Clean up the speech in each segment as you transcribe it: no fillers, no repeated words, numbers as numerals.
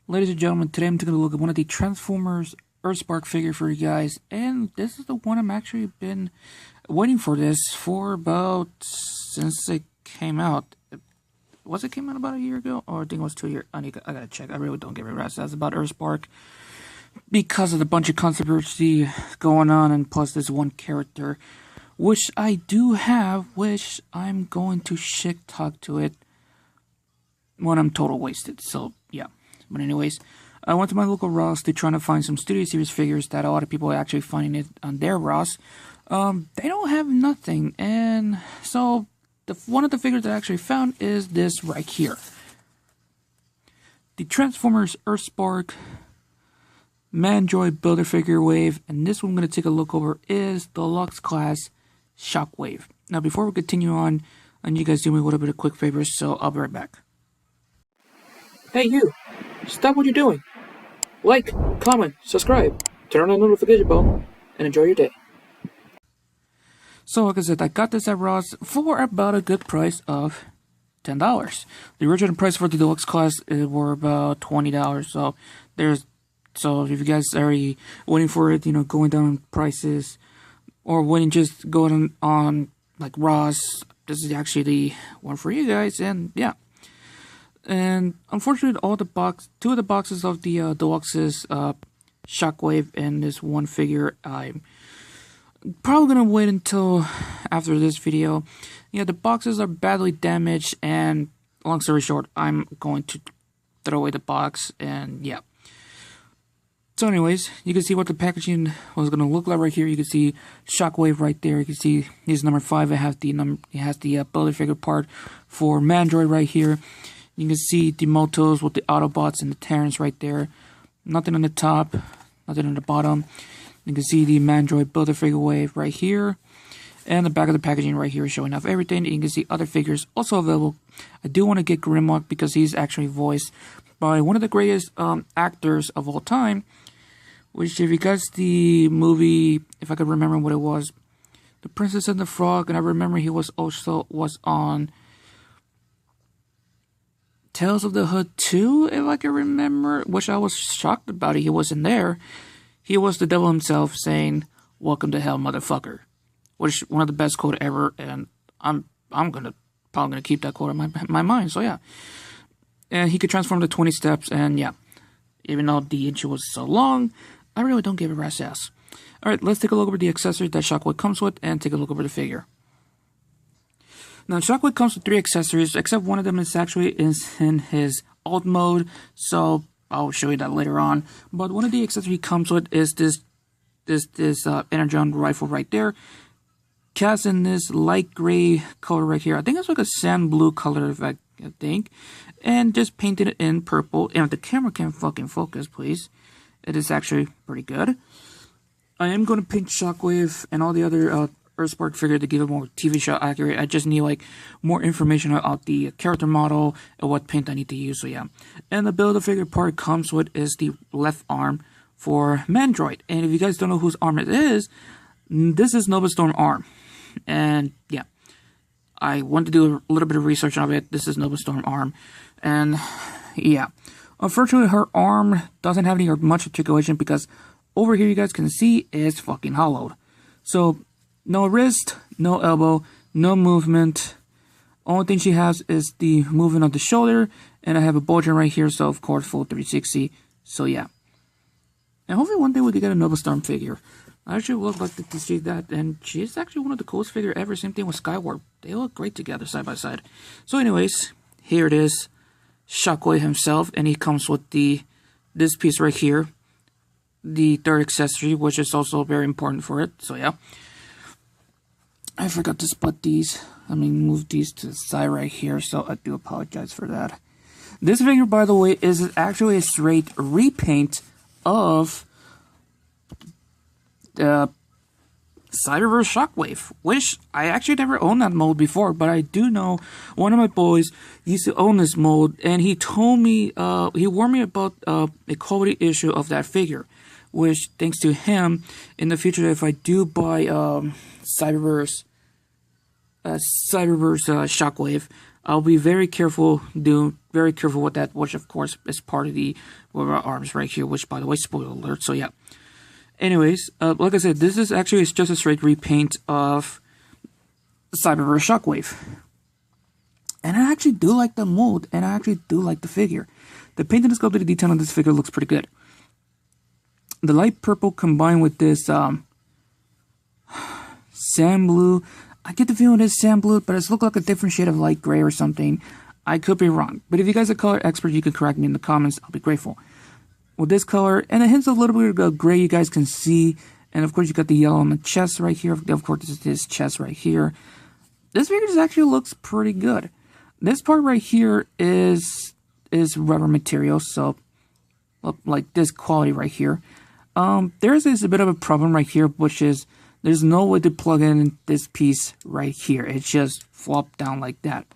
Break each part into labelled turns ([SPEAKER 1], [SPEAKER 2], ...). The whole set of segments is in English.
[SPEAKER 1] Ladies and gentlemen, today I'm taking a look at one of the Transformers Earthspark figure for you guys, and this is the one I'm actually been waiting for this for about since it came out. Was it came out about a year ago? Or I think it was 2 years. I gotta check. I really don't give a rat's ass about Earthspark because of the bunch of controversy going on, and plus this one character, which I do have, which I'm going to shit talk to it when I'm total wasted. So yeah. But anyways, I went to my local Ross to try to find some Studio Series figures that a lot of people are actually finding it on their Ross. They don't have nothing, and so one of the figures that I actually found is this right here. The Transformers Earthspark Mandroid Builder Figure Wave, and this one I'm going to take a look over is Deluxe Class Shockwave. Now before we continue on, I need you guys to do me a little bit of quick favors, so I'll be right back. Hey you! Stop what you're doing. Like, comment, subscribe, turn on the notification bell, and enjoy your day. So like I said, I got this at Ross for about a good price of $10. The original price for the deluxe class were about $20. So if you guys are already waiting for it, going down in prices, or waiting just going on like Ross, this is actually the one for you guys, and yeah. And unfortunately, two of the boxes of the deluxes, Shockwave and this one figure, I'm probably gonna wait until after this video. Yeah, the boxes are badly damaged, and long story short, I'm going to throw away the box, and yeah. So anyways, you can see what the packaging was gonna look like right here. You can see Shockwave right there. You can see he's number 5. It has the builder figure part for Mandroid right here. You can see the Motos with the Autobots and the Terrans right there. Nothing on the top, nothing on the bottom. You can see the Mandroid Builder Figure Wave right here. And the back of the packaging right here is showing off everything. You can see other figures also available. I do want to get Grimlock because he's actually voiced by one of the greatest actors of all time. Which, if you guys the movie, if I could remember what it was, The Princess and the Frog, and I remember he was on Tales of the Hood 2, if I can remember, which I was shocked about it. He wasn't there. He was the devil himself saying, "Welcome to hell, motherfucker," which one of the best quote ever, and I'm probably gonna keep that quote in my mind. So yeah, and he could transform to 20 steps, and yeah, even though the intro was so long, I really don't give a rat's ass. All right, let's take a look over the accessories that Shockwave comes with, and take a look over the figure. Now, Shockwave comes with 3 accessories, except one of them is in his alt mode, so I'll show you that later on. But one of the accessories he comes with is this Energon rifle right there, cast in this light gray color right here. I think it's like a sand blue color, I think, and just painted it in purple. And if the camera can fucking focus, please, it is actually pretty good. I am going to paint Shockwave and all the other Earthspark figure to give it more TV show accurate. I just need more information about the character model and what paint I need to use. So yeah, and the build the figure part comes with is the left arm for Mandroid. And if you guys don't know whose arm it is, this is Nova Storm arm. And yeah, I wanted to do a little bit of research on it. This is Nova Storm arm, and yeah, unfortunately her arm doesn't have any much articulation because over here you guys can see it's fucking hollowed. So no wrist, no elbow, no movement. Only thing she has is the movement of the shoulder, and I have a bulging right here, so of course full 360. So yeah, and hopefully one day we can get a Nova Storm figure. I actually would like to see that, and she's actually one of the coolest figures ever. Same thing with Skywarp. They look great together side by side. So anyways, here it is, Shockwave himself, and he comes with this piece right here, the 3rd accessory, which is also very important for it. So yeah. I forgot to move these to the side right here, so I do apologize for that. This figure, by the way, is actually a straight repaint of the Cyberverse Shockwave, which I actually never owned that mold before, but I do know one of my boys used to own this mold, and he told me, he warned me about a quality issue of that figure, which, thanks to him, in the future, if I do buy Cyberverse Shockwave, I'll be very careful, very careful with that, which of course is part of the arms right here, which by the way, spoiler alert, so yeah. Anyways, like I said, this is actually just a straight repaint of Cyberverse Shockwave. And I actually do like the mold, and I actually do like the figure. The paint and the sculpted detail on this figure looks pretty good. The light purple combined with this sand blue. I get the feeling it is sand blue, but it's looked like a different shade of light gray or something. I could be wrong. But if you guys are color experts, you can correct me in the comments. I'll be grateful. With this color, and it hints a little bit of gray you guys can see. And of course, you got the yellow on the chest right here. Of course, this is his chest right here. This figure just actually looks pretty good. This part right here is rubber material, so like this quality right here. There's a bit of a problem right here, which is there's no way to plug in this piece right here. It's just flopped down like that.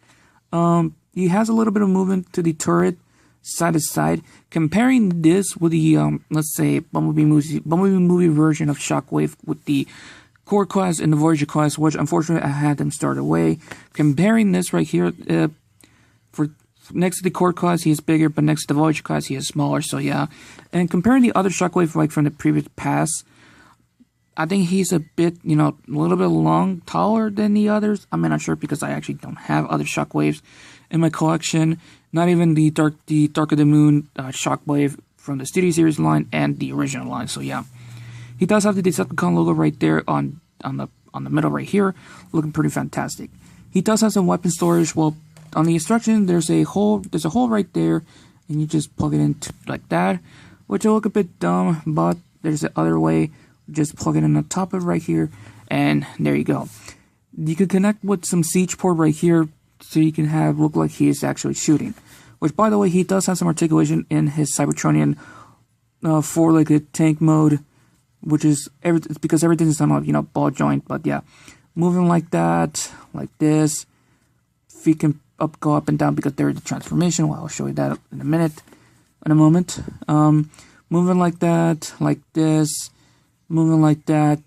[SPEAKER 1] He has a little bit of movement to the turret, side to side. Comparing this with the let's say Bumblebee movie version of Shockwave with the Core class and the Voyager class, which unfortunately I had them start away. Comparing this right here, for next to the Core class he is bigger, but next to the Voyager class he is smaller. So yeah, and comparing the other Shockwave like from the previous pass, I think he's a bit, a little bit taller than the others. I'm not sure because I actually don't have other Shockwaves in my collection. Not even the Dark of the Moon Shockwave from the Studio Series line and the original line. So yeah. He does have the Decepticon logo right there on the middle right here, looking pretty fantastic. He does have some weapon storage. Well, on the instruction, there's a hole right there, and you just plug it in like that, which will look a bit dumb, but there's the other way. Just plug it in the top of right here, and there you go. You can connect with some siege port right here, so you can look like he is actually shooting. Which, by the way, he does have some articulation in his Cybertronian four-legged tank mode. Which is because everything is somehow ball joint, but yeah, moving like that, like this. Feet can go up and down because there's the transformation. Well, I'll show you that in a moment. Moving like that, like this, moving like that.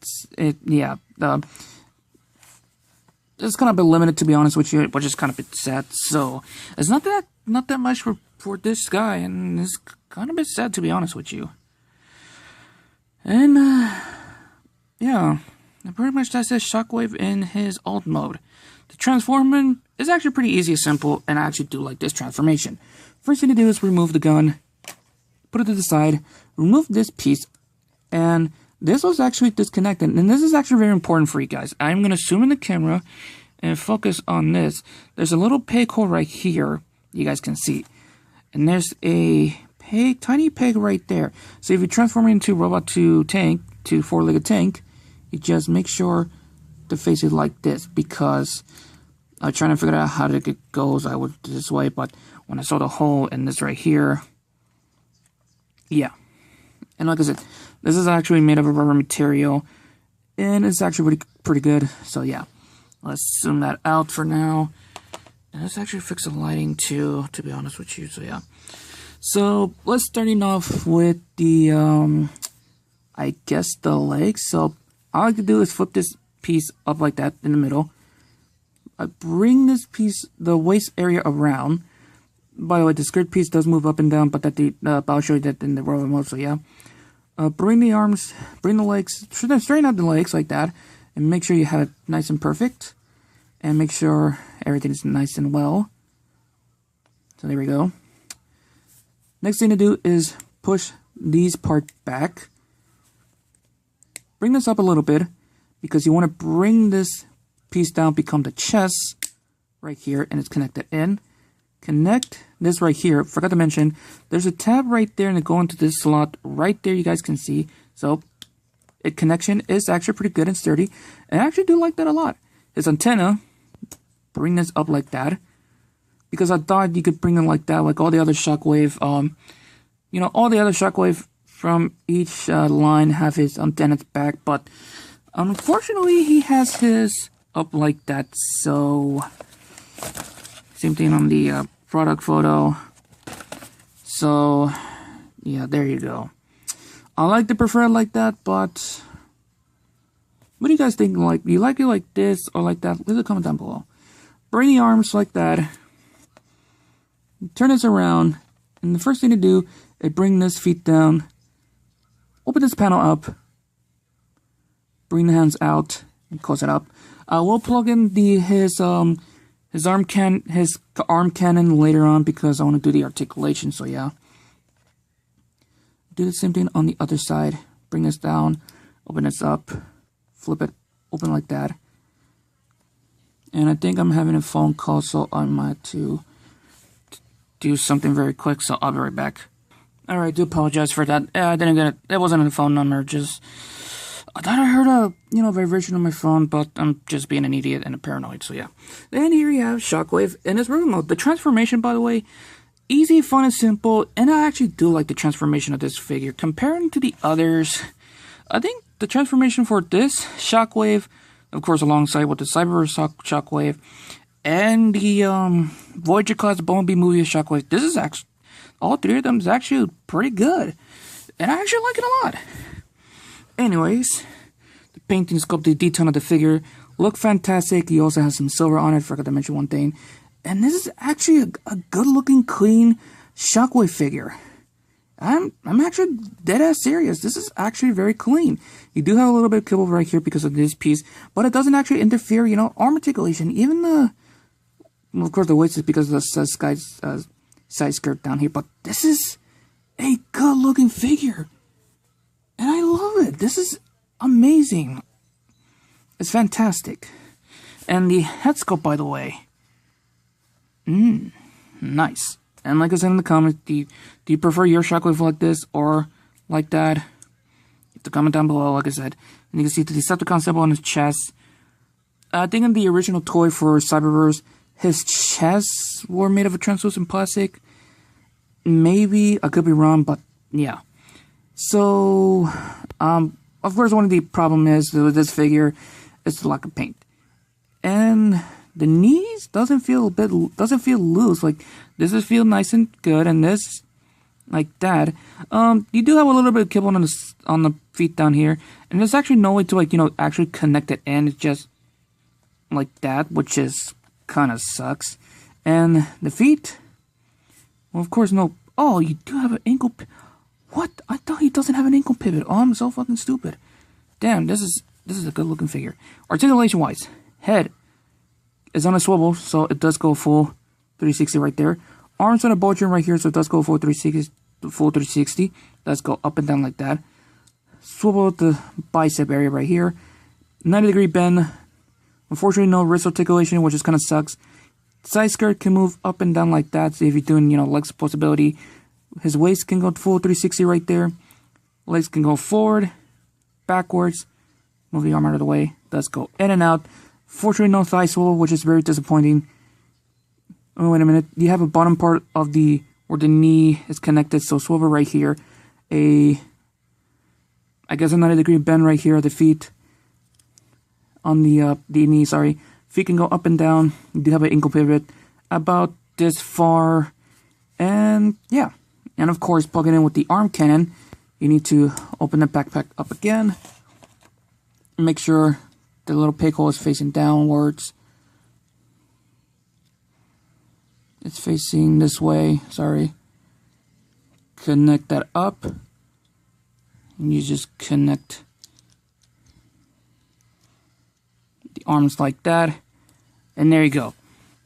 [SPEAKER 1] It's kind of a bit limited, to be honest with you, which is kind of a bit sad. So it's not that much for this guy, and it's kind of a bit sad, to be honest with you. And, yeah, pretty much that's this Shockwave in his alt mode. The transforming is actually pretty easy and simple, and I actually do like this transformation. First thing to do is remove the gun, put it to the side, remove this piece, and this was actually disconnected. And this is actually very important for you guys. I'm going to zoom in the camera and focus on this. There's a little peg hole right here, you guys can see. And there's a tiny peg right there. So if you transform it into robot to four-legged tank, you just make sure to face it like this, because I was trying to figure out how it goes. I would do this way, but when I saw the hole in this right here, yeah. And like I said, this is actually made of a rubber material, and it's actually pretty good. So yeah, let's zoom that out for now. And let's actually fix the lighting too, to be honest with you. So yeah. So let's starting off with the, I guess the legs. So all I can do is flip this piece up like that in the middle. I bring this piece, the waist area around. By the way, the skirt piece does move up and down, but I'll show you that in the robot mode. So yeah, bring the arms, bring the legs, straighten out the legs like that, and make sure you have it nice and perfect, and make sure everything is nice and well. So there we go. Next thing to do is push these parts back. Bring this up a little bit, because you want to bring this piece down, become the chest right here, and it's connected in. Connect this right here. Forgot to mention, there's a tab right there, and it go into this slot right there. You guys can see. So, connection is actually pretty good and sturdy. And I actually do like that a lot. His antenna, bring this up like that, because I thought you could bring them like that, like all the other Shockwave. All the other Shockwave from each line have his antennas back, but unfortunately he has his up like that. So same thing on the product photo. So yeah, there you go. I like to prefer it like that, but what do you guys think? Like, do you like it like this or like that? Leave a comment down below. Bring the arms like that. turn this around, and the first thing to do is bring this feet down, open this panel up, bring the hands out, and close it up. We'll plug in his arm cannon later on because I want to do the articulation. So yeah, do the same thing on the other side. Bring this down, open this up, flip it open like that. And I think I'm having a phone call, so I might to do something very quick. So I'll be right back. Alright, I do apologize for that. I didn't get it. It wasn't a phone number. Just I thought I heard a vibration on my phone, but I'm just being an idiot and a paranoid. So yeah. Then here you have Shockwave in his room mode. The transformation, by the way, easy, fun, and simple. And I actually do like the transformation of this figure comparing to the others. I think the transformation for this Shockwave, of course, alongside with the Cyberverse Shockwave and the Voyager class Bumblebee movie Shockwave, this is actually all three of them is actually pretty good, and I actually like it a lot. Anyways, the painting, sculpt, the detail of the figure look fantastic. He also has some silver on it. Forgot to mention one thing, and this is actually a good-looking, clean Shockwave figure. I'm actually dead ass serious. This is actually very clean. You do have a little bit of kibble right here because of this piece, but it doesn't actually interfere. Arm articulation, even of course the waist is because of the side skirt down here. But this is a good looking figure, and I love it. This is amazing. It's fantastic. And the head sculpt, by the way, nice. And like I said in the comments, do you prefer your Shockwave like this or like that? You have to comment down below, like I said. And you can see the Decepticon symbol on his chest. I think in the original toy for Cyberverse, his chests were made of a translucent plastic. Maybe, I could be wrong, but yeah. So, of course, one of the problem is with this figure is the lack of paint. And the knees doesn't feel loose. Like this feel nice and good, and this like that. You do have a little bit of kibble on the feet down here, and there's actually no way to actually connect it in. It's just like that, which is kind of sucks. And the feet, well, of course, no. Oh, you do have an ankle. What? I thought he doesn't have an ankle pivot. Oh, I'm so fucking stupid. Damn, this is a good looking figure. Articulation wise, head is on a swivel, so it does go full 360 right there. Arms on a ball joint right here, so it does go full 360. Does go up and down like that. Swivel at the bicep area right here. 90-degree bend. Unfortunately, no wrist articulation, which is kind of sucks. Side skirt can move up and down like that. So if you're doing, leg supportability, his waist can go full 360 right there. Legs can go forward, backwards. Move the arm out of the way. Does go in and out. Fortunately, no thigh swivel, which is very disappointing. Oh, wait a minute. You have a bottom part of where the knee is connected, so swivel right here. I guess a 90-degree bend right here at the feet. On the knee, sorry. Feet can go up and down. You do have an ankle pivot about this far. And, yeah. And, of course, plugging in with the arm cannon, you need to open the backpack up again. Make sure the little pig hole is facing downwards. It's facing this way, sorry. Connect that up. And you just connect the arms like that. And there you go.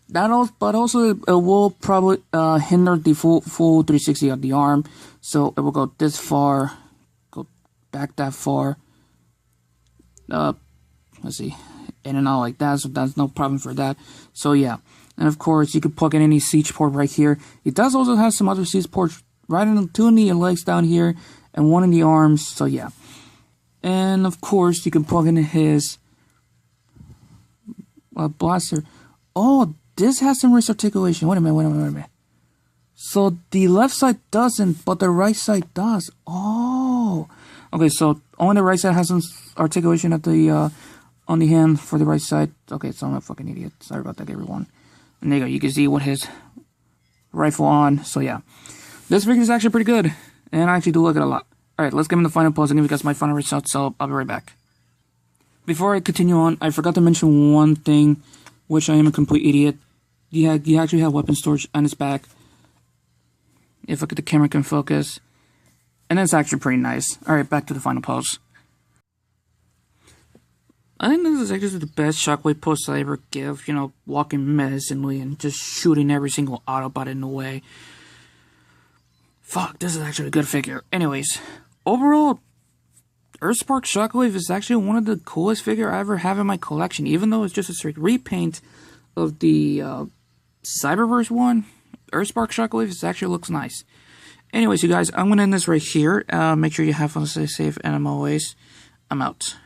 [SPEAKER 1] But also it will probably hinder the full 360 of the arm. So it will go this far, go back that far. Let's see, in and out like that, so that's no problem for that. So yeah, and of course you can plug in any siege port right here. It does also have some other siege ports right in two in the legs down here and one in the arms. So yeah, and of course you can plug in his blaster. Oh, this has some wrist articulation. Wait a minute. So the left side doesn't, but the right side does. Oh, okay. So only the right side has some articulation at the on the hand for the right side. Okay, so I'm a fucking idiot. Sorry about that, everyone. And there you go. You can see what his rifle on. So yeah, this figure is actually pretty good, and I actually do like it a lot. All right, let's get in the final pose and give you guys my final results. So I'll be right back. Before I continue on, I forgot to mention one thing, which I am a complete idiot. You actually have weapon storage on his back. if the camera can focus. And it's actually pretty nice. Alright, back to the final pose. I think this is actually the best Shockwave pose I ever give. You know, walking menacingly and just shooting every single Autobot in the way. Fuck, this is actually a good figure. Anyways, overall, Earthspark Shockwave is actually one of the coolest figure I ever have in my collection. Even though it's just a straight repaint of the Cyberverse one, Earthspark Shockwave actually looks nice. Anyways, you guys, I'm going to end this right here. Make sure you have fun, stay safe, and I'm out.